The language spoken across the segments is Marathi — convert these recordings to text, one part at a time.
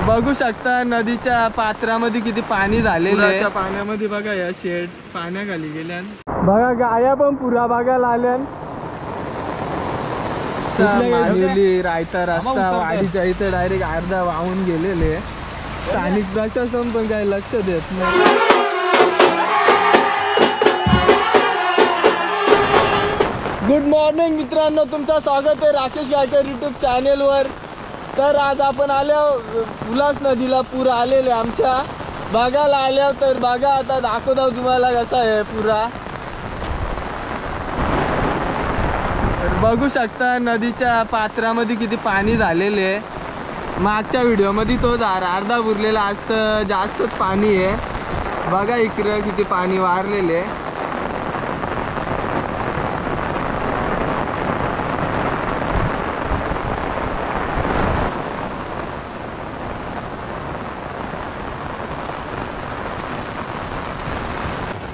बघू शकता नदीच्या पात्रामध्ये किती पाणी झालेलं आहे। पाण्यामध्ये बघा या शेड पाण्याखाली गेल्या, बघा गाया पण पुरा बघायला आल्या। रायता रस्ता वाडीच्या इथे डायरेक्ट अर्धा वाहून गेलेले, स्थानिक प्रशासन पण काही लक्ष देत नाही। गुड मॉर्निंग मित्रांनो, तुमचं स्वागत आहे राकेश गायकर यूट्यूब चॅनेलवर। तर आज आपण आलो उल्हास नदीला पूर आलेले आमच्या बघायला आल्या। तर बघा आता दाखवतो तुम्हाला कसा आहे पुरा। बघू शकता नदीच्या पात्रामध्ये किती पाणी झालेले आहे। मागच्या व्हिडिओमध्ये तो अर्धा बुरलेला, आज तर जास्तच पाणी आहे। बघा इकडे किती पाणी वारलेले आहे।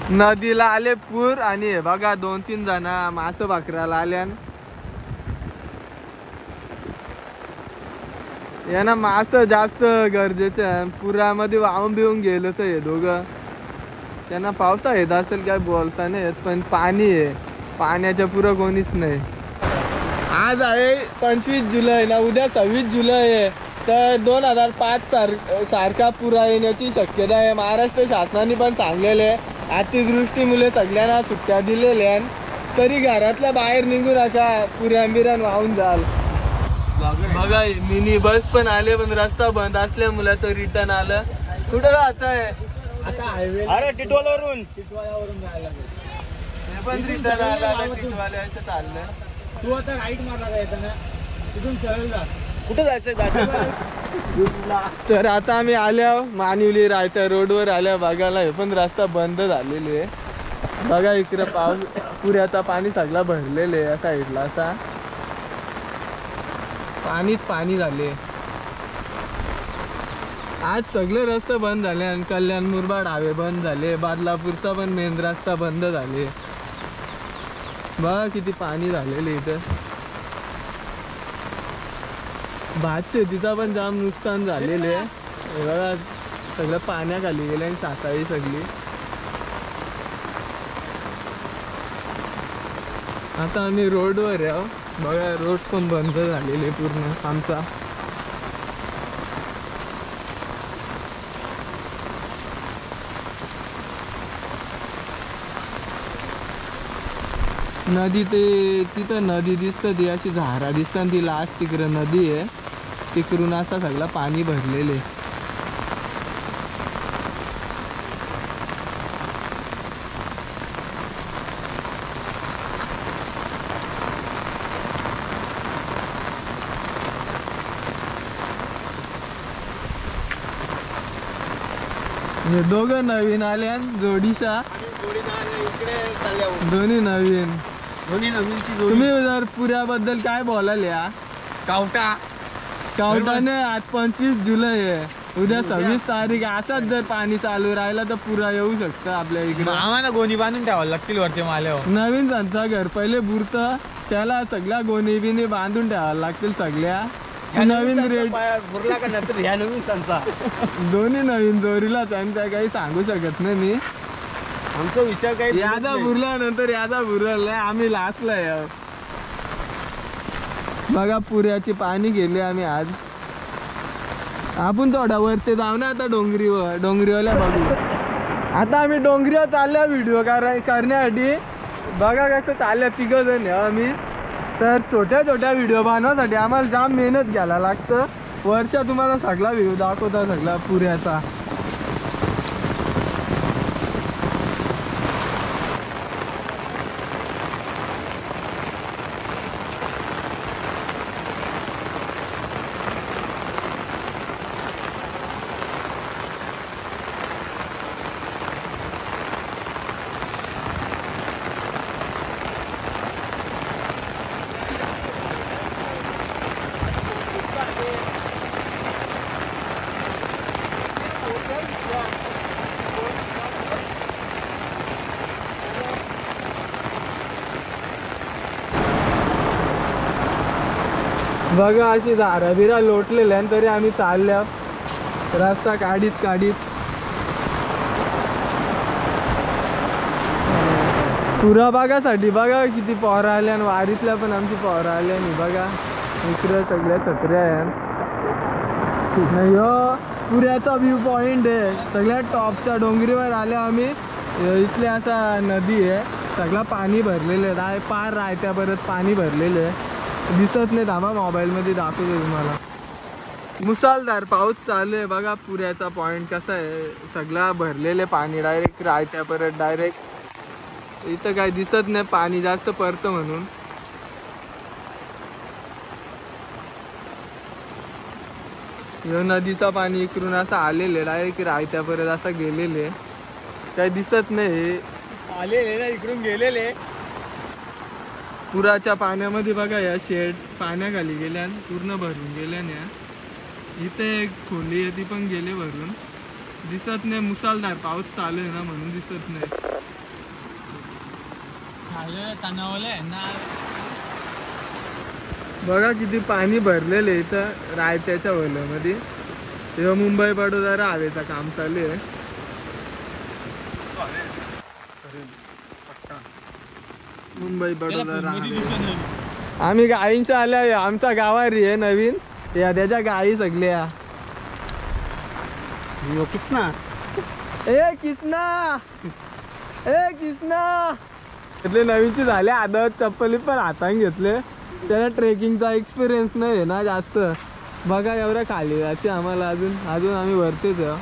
नदीला आले पूर आणि हे बघा 2-3 जण मास भाकराला आल्यान। यांना मास जास्त गरजेचं आहे, पुरामध्ये वाहून बिहून गेलं तर हे दोघं त्यांना पावता येत असेल काय बोलता नाही येत, पण पाणी आहे, पाण्याच्या पुरा कोणीच नाही। आज आहे 25 जुलै ना, उद्या 26 जुलै आहे। तर 2005 सारखा पुरा येण्याची शक्यता आहे। महाराष्ट्र शासनाने पण सांगलेले आहे अतिवृष्टीमुळे सगळ्यांना सुट्ट्या दिलेल्या, तरी घरातल्या बाहेर निघू नका, पुरांबिरान वाहून जाल। बघा मिनी बस पण आले, पण रस्ता बंद असल्यामुळे तर रिटर्न आलं। कुठं जायचं आहे आता? हायवे, अरे टिटवाल्यावरून जायला पण रिटर्न आला, टिटवाल्या असं चाललं। तू आता राईट मारला येताना, तिथून सरळ जा, कुठं जायचंय? तर आता आम्ही आल्या मानिवली रायता रोडवर आल्या बघायला, हे पण रस्ता बंद झालेले आहे। बघा इकडे पुराचा पाणी सगळा भरलेले आहे, साईडला असा पाणीच पाणी झाले। आज सगळे रस्ते बंद झाले आणि कल्याण मुरबाड हायवे बंद झाले, बादलापूरचा पण मेन रस्ता बंद झाले। बघा किती पाणी झालेले इथं। भात शेतीचा पण जाम नुकसान झालेले आहे। बघा सगळं पाण्याखाली गेलं आणि साताळी सगळी। आता आम्ही रोडवर आहे, बघा रोड पण बंद झालेले पूर्ण आमचा। नदी ते तिथं नदी दिसतं, ती अशी झारा दिसतं, ती लास्ट तिकडे नदी आहे, तिकडून असा सगळा पाणी भरलेले। हे दोघं नवीन आल्या जोडीचा, दोन्ही नवीन। तुम्ही जर पुराबद्दल काय बोलायला? कावटाने आज 25 जुलै आहे, उद्या 26 तारीख, असाच जर पाणी चालू राहिला तर पुरा येऊ शकतं आपल्या इकडे। आम्हाला गोणी बांधून ठेवावं लागतील वरती माल्यावर। नवीन संचा घर पहिले बुरत, त्याला सगळ्या गोणी बिनी बांधून ठेवावं लागतील सगळ्या। नवीन रेट बुरला का नंतर ह्या नवीन संचा दोन्ही नवीन जोरीला त्यांचा काही सांगू शकत नाही मी। आमचा विचार काही याचा बुरला नंतर याचा बुरला, आम्ही लास्टला आहे। बघा पुऱ्याची पाणी गेले आम्ही आज। आपण थोडा वरती जाऊ ना आता डोंगरीवाल्या बघू। आता आम्ही डोंगरीवर चालल्या व्हिडिओ करण्यासाठी। बघा कसं चालल्या तिघ जण आम्ही। तर छोट्या छोट्या व्हिडिओ बनवण्यासाठी आम्हाला जाम मेहनत घ्यायला लागतं। वरच्या तुम्हाला सगळा व्हिडिओ दाखवता सगळा पुऱ्याचा। बघा अशी झारा बिरा लोटलेल्या तरी आम्ही चालल्या। रस्ता काढीत पुरा भागासाठी बघा किती पोरं आल्या आणि वारीतल्या पण आमची पोरं आल्या आणि बघा इकडं सगळ्या छत्र्या आहेत. ह्यो पुऱ्याचा व्ह्यू पॉइंट आहे. सगळ्यात टॉपच्या डोंगरीवर आल्या आम्ही. इथले असा नदी आहे, सगळं पाणी भरलेलं आहे. पार रायत्या परत पाणी भरलेलं आहे, दिसत नाही. थांबा मोबाईलमध्ये दाखवतो तुम्हाला. मुसळधार पाऊस चालू आहे बघा. पुऱ्याचा पॉइंट कसा आहे, सगळा भरलेले पाणी डायरेक्ट रायत्या परत डायरेक्ट. इथं काय दिसत नाही पाणी जास्त परतं म्हणून. ह्यो नदीचा पाणी इकडून असं आलेले डायरेक्ट रायत्या परत असं गेलेले, काय दिसत नाही. आलेले ना इकडून गेलेले. पुराच्या पाण्यामध्ये बघा या शेड पाण्याखाली गेल्या, पूर्ण भरून गेल्याने. इथे एक खोली आहे ती पण गेले भरून, दिसत नाही. मुसळधार पाऊस चालू आहे ना म्हणून दिसत नाही. बघा किती पाणी भरलेले इथं रायत्याच्या वल्यामध्ये. तेव्हा मुंबई बडोदा हवेचा काम चालू आहे. मुंबई बडोदा आम्ही गायींच्या आल्या. आमचा गावारी आहे नवीन, या त्याच्या गायी सगळ्या. किसना घेतले नवीनची झाले. आदत चप्पली पण हाताने घेतले. त्याला ट्रेकिंगचा एक्सपिरियन्स नाही आहे ना जास्त. बघा एवढ्या खाली जायचे आम्हाला. अजून आम्ही वरतेच आहे.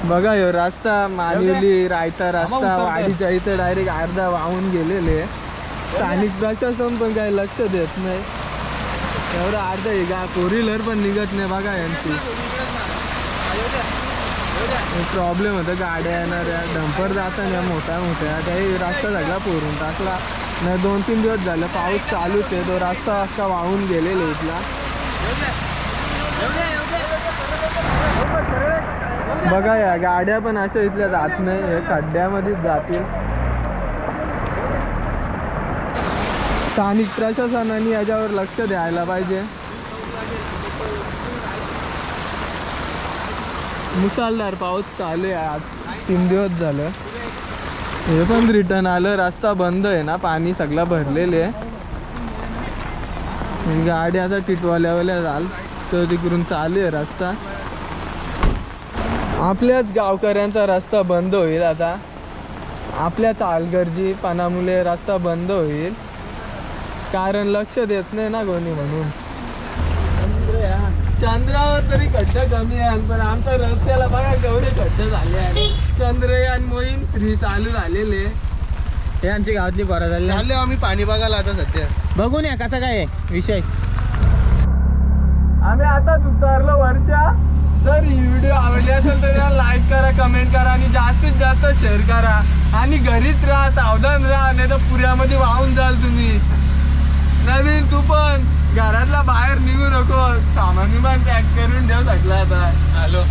बघा ह्यो रस्ता मानिवली रायता रस्ता वाडीच्या इथे डायरेक्ट अर्धा वाहून गेलेले. स्थानिक प्रशासन पण काही लक्ष देत नाही. एवढं अर्धा आहे का, 4 व्हीलर पण निघत नाही बघा यांची. प्रॉब्लेम होतं गाड्या येणाऱ्या, डंपर जाताना मोठ्या त्याही रस्ता सगळा पोरून टाकला. नाही 2-3 दिवस झालं पाऊस चालूच आहे, तो रस्ता अख्खा वाहून गेलेला इथला. बघा या गाड्या पण अशा इथल्या जात नाही, हे खड्ड्यामध्येच जातील. स्थानिक प्रशासनाने याच्यावर लक्ष द्यायला पाहिजे. मुसळधार पाऊस चालू आहे आज 3 दिवस झालं. हे पण रिटर्न आलं, रस्ता बंद आहे ना, पाणी सगळं भरलेले आहे. गाडी आता टिटवाल्यावाल्या झाल तर तिकडून चालू आहे रस्ता. आपल्याच गावकऱ्यांचा रस्ता बंद होईल आता. आपल्या चालगर्जीपणामुळे रस्ता बंद होईल, कारण लक्ष देत नाही ना कोणी म्हणून. चंद्रावर तरी खड्डे कमी आहे, पण आमच्या रस्त्याला बघा केवढे खड्डे झाले आहे. चंद्रयान मोहीम 3 चालू झालेले. हे आमची गावातली बरं झाली. आम्ही पाणी बघायला आता सध्या. बघून या कसा काय विषय. आम्ही आता उतरलो वर्षा. जर ही व्हिडिओ आवडली असेल तर लाईक करा, कमेंट करा आणि जास्तीत जास्त शेअर करा. आणि घरीच राहा, सावधान राहा, नाही तर पुऱ्यामध्ये वाहून जाल तुम्ही. नवीन तू पण घरातला बाहेर निघू नको, सामान पॅक करून ठेव सगळं आता. हॅलो.